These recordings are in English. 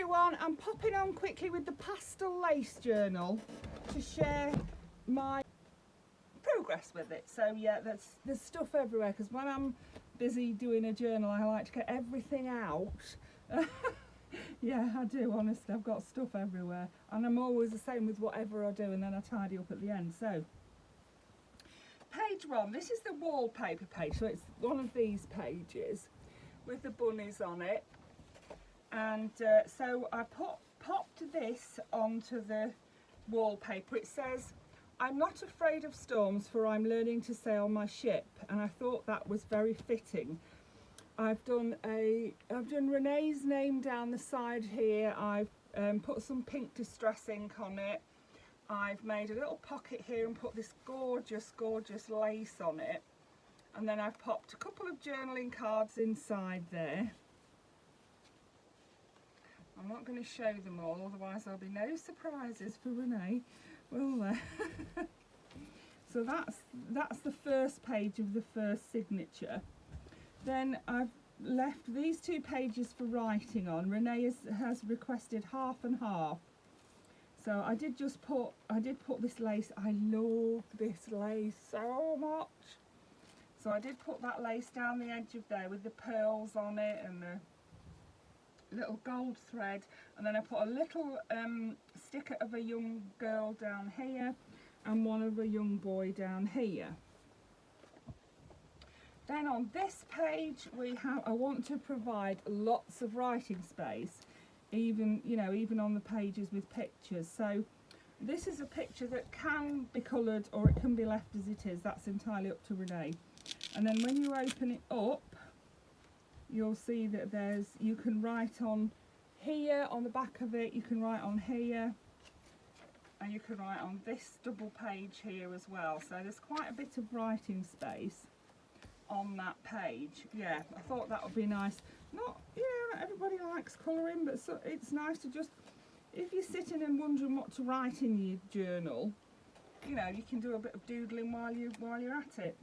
everyone, I'm popping on quickly with the Pastel lace journal to share my progress with it. So yeah, there's stuff everywhere, because when I'm busy doing a journal I like to get everything out. Yeah, I do, honestly, I've got stuff everywhere, and I'm always the same with whatever I do, and then I tidy up at the end. So page 1, this is the wallpaper page, so it's one of these pages with the bunnies on it. And so I popped this onto the wallpaper. It says, "I'm not afraid of storms, for I'm learning to sail my ship," and I thought that was very fitting. I've done Renee's name down the side here. I've put some pink distress ink on it. I've made a little pocket here and put this gorgeous lace on it, and then I've popped a couple of journaling cards inside there. I'm not going to show them all, otherwise there'll be no surprises for Renee, will there? So that's the first page of the first signature. Then I've left these 2 pages for writing on. Renee has requested half and half. So I did put this lace. I love this lace so much. So I did put that lace down the edge of there with the pearls on it and the little gold thread, and then I put a little sticker of a young girl down here and one of a young boy down here. Then on this page I want to provide lots of writing space, even on the pages with pictures. So this is a picture that can be coloured or it can be left as it is. That's entirely up to Renee. And then when you open it up, you'll see that you can write on here, on the back of it, you can write on here, and you can write on this double page here as well. So there's quite a bit of writing space on that page. Yeah, I thought that would be nice. Not everybody likes colouring, but it's nice to just, if you're sitting and wondering what to write in your journal, you can do a bit of doodling while you're at it.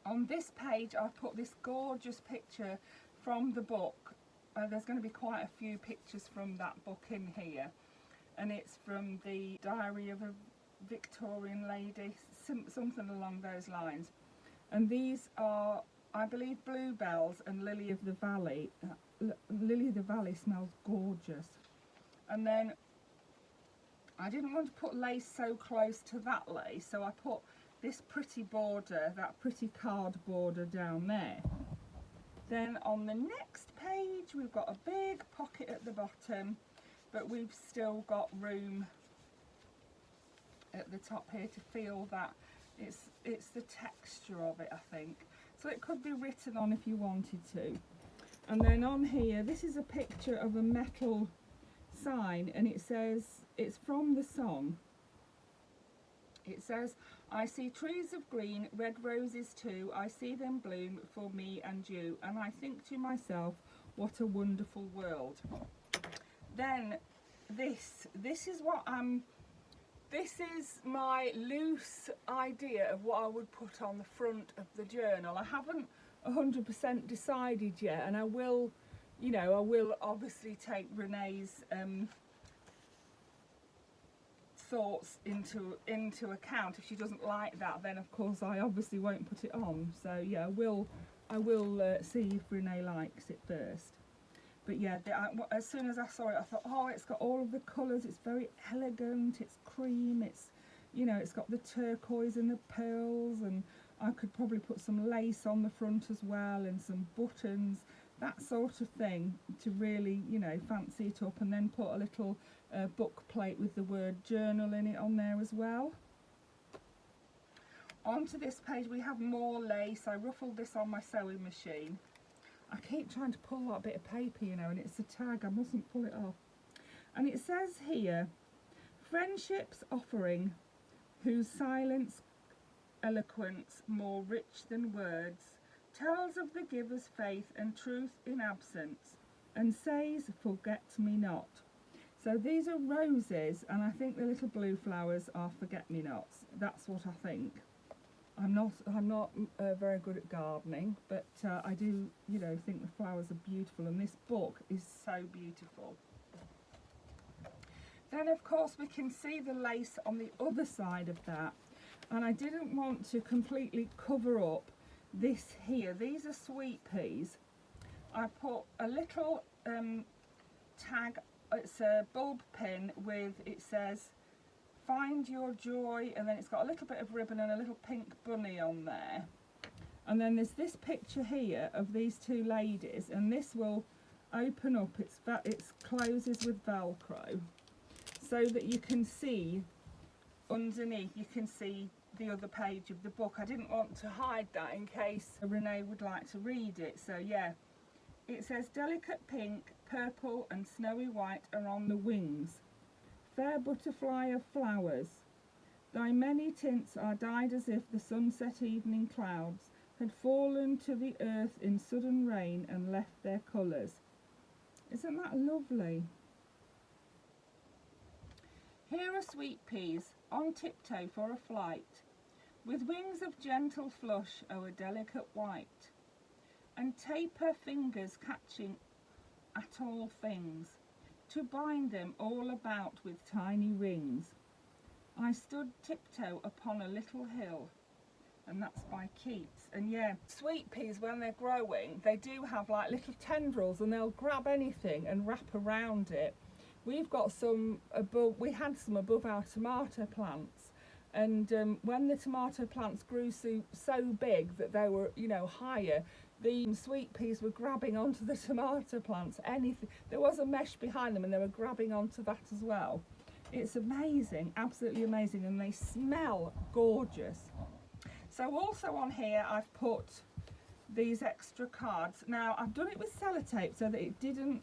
On this page I've put this gorgeous picture from the book. There's going to be quite a few pictures from that book in here, and it's from the Diary of a Victorian Lady, something along those lines. And these are, I believe, bluebells and lily of the valley. Lily of the valley smells gorgeous. And then I didn't want to put lace so close to that lace, so I put this pretty border, that pretty card border down there. Then on the next page we've got a big pocket at the bottom, but we've still got room at the top here to feel that it's the texture of it, I think. So it could be written on if you wanted to. And then on here, this is a picture of a metal sign, and it says, it's from the song. It says, "I see trees of green, red roses too, I see them bloom for me and you, and I think to myself, what a wonderful world." Then this is my loose idea of what I would put on the front of the journal. I haven't 100% decided yet, and I will obviously take Renee's thoughts into account. If she doesn't like that, then of course I obviously won't put it on. So yeah, I will see if Renee likes it first. But yeah, as soon as I saw it, I thought, oh, it's got all of the colours, it's very elegant, it's cream, it's got the turquoise and the pearls, and I could probably put some lace on the front as well and some buttons, that sort of thing, to really, fancy it up, and then put a little book plate with the word journal in it on there as well. Onto this page we have more lace. I ruffled this on my sewing machine. I keep trying to pull that bit of paper, and it's a tag, I mustn't pull it off. And it says here, "Friendship's offering, whose silence eloquence more rich than words, tells of the giver's faith and truth in absence, and says, forget me not." So these are roses, and I think the little blue flowers are forget-me-nots. That's what I think. I'm not very good at gardening, but I do, you know, think the flowers are beautiful, and this book is so beautiful. Then of course we can see the lace on the other side of that, and I didn't want to completely cover up this here. These are sweet peas. I put a little tag, it's a bulb pin with, it says find your joy, and then it's got a little bit of ribbon and a little pink bunny on there. And then there's this picture here of these two ladies, and this will open up, it closes with Velcro, so that you can see underneath, you can see the other page of the book. I didn't want to hide that in case Renee would like to read it. So yeah, it says delicate pink, purple and snowy white are on the wings. Fair butterfly of flowers, thy many tints are dyed as if the sunset evening clouds had fallen to the earth in sudden rain and left their colours. Isn't that lovely? Here are sweet peas, on tiptoe for a flight, with wings of gentle flush o'er delicate white, and taper fingers catching at all things, to bind them all about with tiny rings. I stood tiptoe upon a little hill, and that's by Keats. And yeah, sweet peas, when they're growing, they do have like little tendrils, and they'll grab anything and wrap around it. We've got some above, we had some above our tomato plants, and when the tomato plants grew so big that they were, you know, higher, the sweet peas were grabbing onto the tomato plants. Anything, there was a mesh behind them, and they were grabbing onto that as well. It's amazing, absolutely amazing, and they smell gorgeous. So also on here I've put these extra cards. Now I've done it with sellotape so that it didn't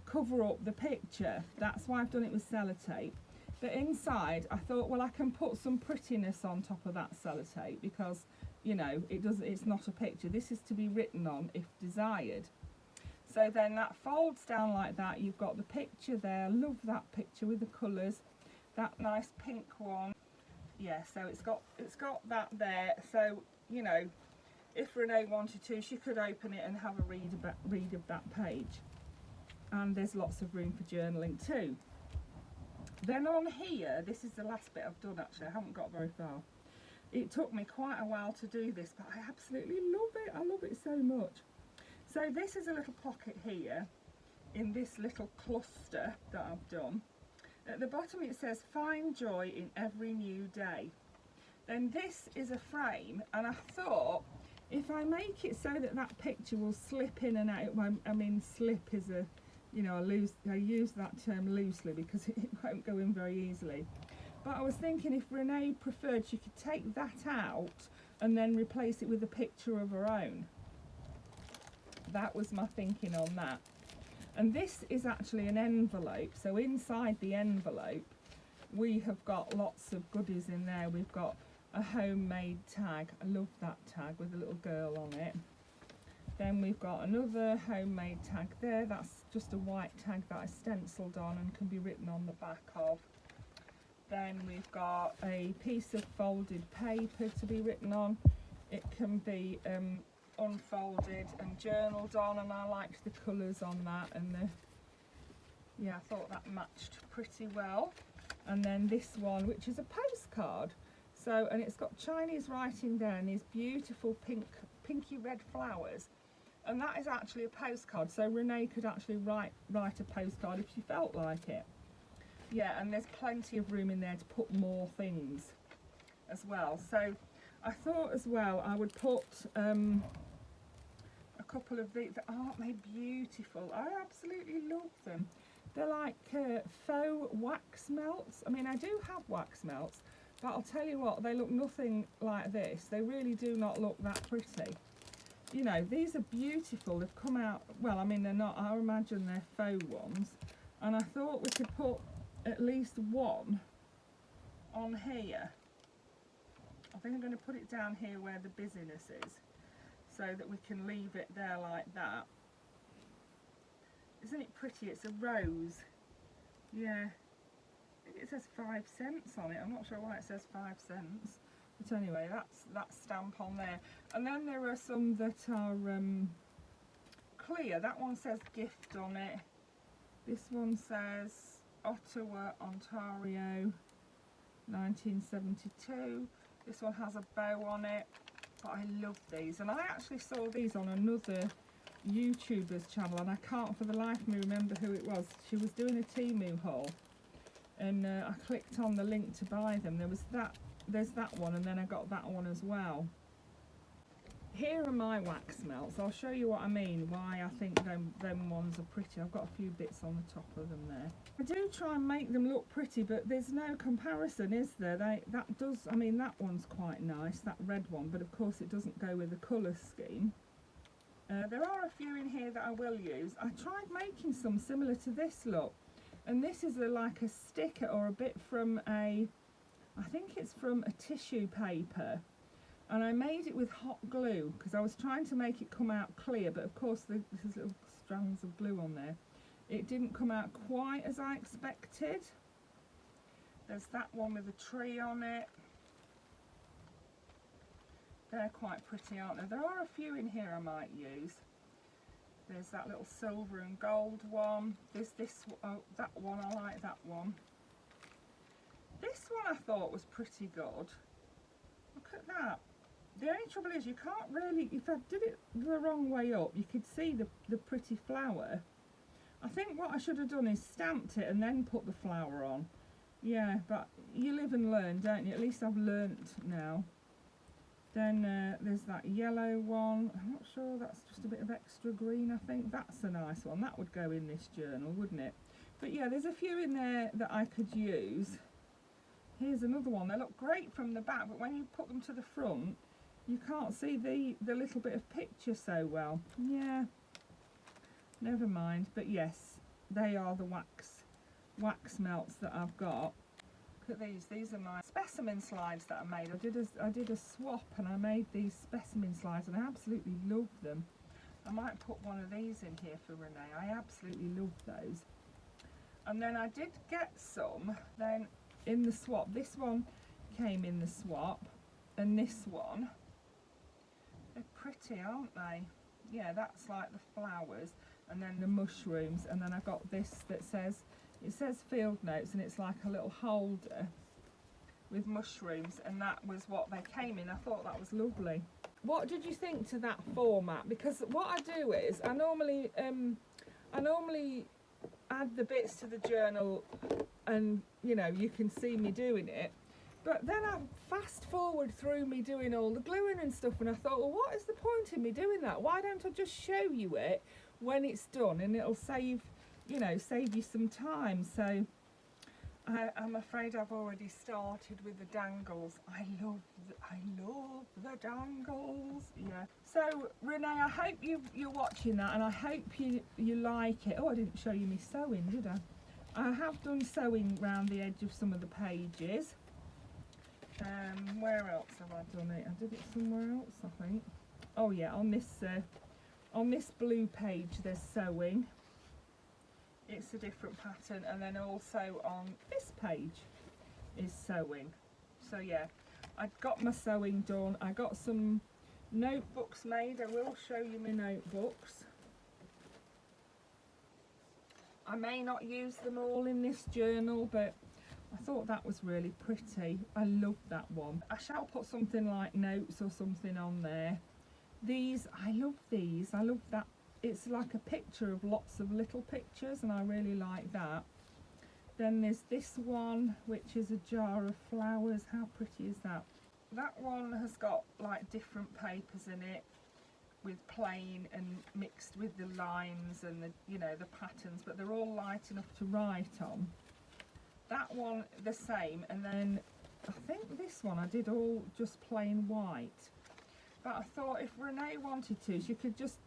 cover up the picture. That's why I've done it with sellotape. But inside I thought, well, I can put some prettiness on top of that sellotape, because, you know, it's not a picture. This is to be written on if desired. So then that folds down like that. You've got the picture there. Love that picture with the colours. That nice pink one. Yeah, so it's got that there. So, you know, if Renee wanted to, she could open it and have a read of that page. And there's lots of room for journaling too. Then on here, this is the last bit I've done actually. I haven't got very far. It took me quite a while to do this, but I absolutely love it. I love it so much. So this is a little pocket here in this little cluster that I've done. At the bottom it says find joy in every new day. Then this is a frame, and I thought if I make it so that that picture will slip in and out, I mean slip is a, you know, I use that term loosely because it won't go in very easily. But I was thinking if Renee preferred, she could take that out and then replace it with a picture of her own. That was my thinking on that. And this is actually an envelope, so inside the envelope we have got lots of goodies in there. We've got a homemade tag. I love that tag with a little girl on it. Then we've got another homemade tag there. That's just a white tag that I stenciled on and can be written on the back of. Then we've got a piece of folded paper to be written on. It can be unfolded and journaled on, and I liked the colours on that, and yeah, I thought that matched pretty well. And then this one, which is a postcard, so, and it's got Chinese writing there and these beautiful pinky red flowers, and that is actually a postcard, so Renee could actually write a postcard if she felt like it. Yeah, and there's plenty of room in there to put more things as well. So I thought as well I would put a couple of these. Aren't they beautiful? I absolutely love them. They're like faux wax melts. I mean, I do have wax melts, but I'll tell you what, they look nothing like this. They really do not look that pretty. You know, these are beautiful. They've come out, well, I mean, they're not, I imagine they're faux ones. And I thought we could put at least one on here. I think I'm going to put it down here where the busyness is, so that we can leave it there like that. Isn't it pretty? It's a rose. Yeah. I think it says 5 cents on it. I'm not sure why it says 5 cents. But anyway, that's that stamp on there. And then there are some that are clear. That one says gift on it. This one says Ottawa, Ontario, 1972. This one has a bow on it. But I love these, and I actually saw these on another YouTuber's channel, and I can't for the life of me remember who it was. She was doing a Temu haul, and I clicked on the link to buy them. There's that one, and then I got that one as well. Here are my wax melts. I'll show you what I mean, why I think them ones are pretty. I've got a few bits on the top of them there. I do try and make them look pretty, but there's no comparison, is there? I mean, that one's quite nice, that red one, but of course it doesn't go with the colour scheme. There are a few in here that I will use. I tried making some similar to this look, and this is like a sticker or a bit from I think it's from a tissue paper. And I made it with hot glue because I was trying to make it come out clear, but of course there's little strands of glue on there. It didn't come out quite as I expected. There's that one with a tree on it. They're quite pretty, aren't they? There are a few in here I might use. There's that little silver and gold one. There's that one, I like that one. This one I thought was pretty good. Look at that. The only trouble is you can't really, if I did it the wrong way up, you could see the pretty flower. I think what I should have done is stamped it and then put the flower on. Yeah, but you live and learn, don't you? At least I've learnt now. Then there's that yellow one. I'm not sure, that's just a bit of extra green, I think. That's a nice one. That would go in this journal, wouldn't it? But yeah, there's a few in there that I could use. Here's another one. They look great from the back, but when you put them to the front, you can't see the little bit of picture so well. Yeah, never mind. But yes, they are the wax melts that I've got. Look at these. These are my specimen slides that I made. I did a swap and I made these specimen slides, and I absolutely love them. I might put one of these in here for Renee. I absolutely love those. And then I did get some then in the swap. This one came in the swap, and this one. They're pretty, aren't they? Yeah, that's like the flowers, and then the mushrooms, and then I got this that says, it says field notes, and it's like a little holder with mushrooms, and that was what they came in. I thought that was lovely. What did you think to that format? Because what I do is I normally add the bits to the journal, and you know, you can see me doing it. But then I fast forward through me doing all the gluing and stuff, and I thought, well, what is the point in me doing that? Why don't I just show you it when it's done, and it'll save you some time. So I'm afraid I've already started with the dangles. I love the dangles. Yeah. So Renee, I hope you're watching that, and I hope you like it. Oh, I didn't show you me sewing, did I? I have done sewing round the edge of some of the pages. Where else have I done it? I did it somewhere else, I think. Oh yeah, on this blue page there's sewing. It's a different pattern, and then also on this page is sewing. So yeah, I got my sewing done. I got some notebooks made. I will show you my notebooks. I may not use them all in this journal, but I thought that was really pretty. I love that one. I shall put something like notes or something on there. I love these. I love that. It's like a picture of lots of little pictures, and I really like that. Then there's this one, which is a jar of flowers. How pretty is that? That one has got like different papers in it, with plain and mixed with the lines and the patterns, but they're all light enough to write on. That one the same, and then I think this one I did all just plain white. But I thought if Renee wanted to, she could just,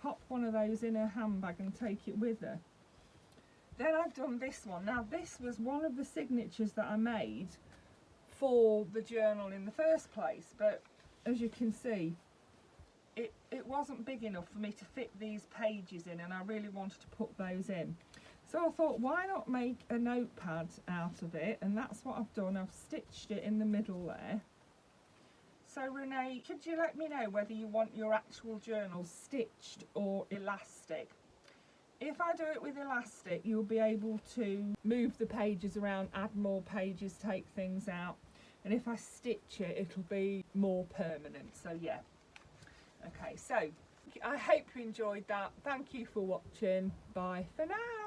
pop one of those in her handbag and take it with her. Then I've done this one. Now this was one of the signatures that I made for the journal in the first place, but as you can see, it wasn't big enough for me to fit these pages in, and I really wanted to put those in. So I thought, why not make a notepad out of it? And that's what I've done. I've stitched it in the middle there. So Renee, could you let me know whether you want your actual journal stitched or elastic? If I do it with elastic, you'll be able to move the pages around, add more pages, take things out. And if I stitch it, it'll be more permanent. So yeah. Okay, so I hope you enjoyed that. Thank you for watching. Bye for now.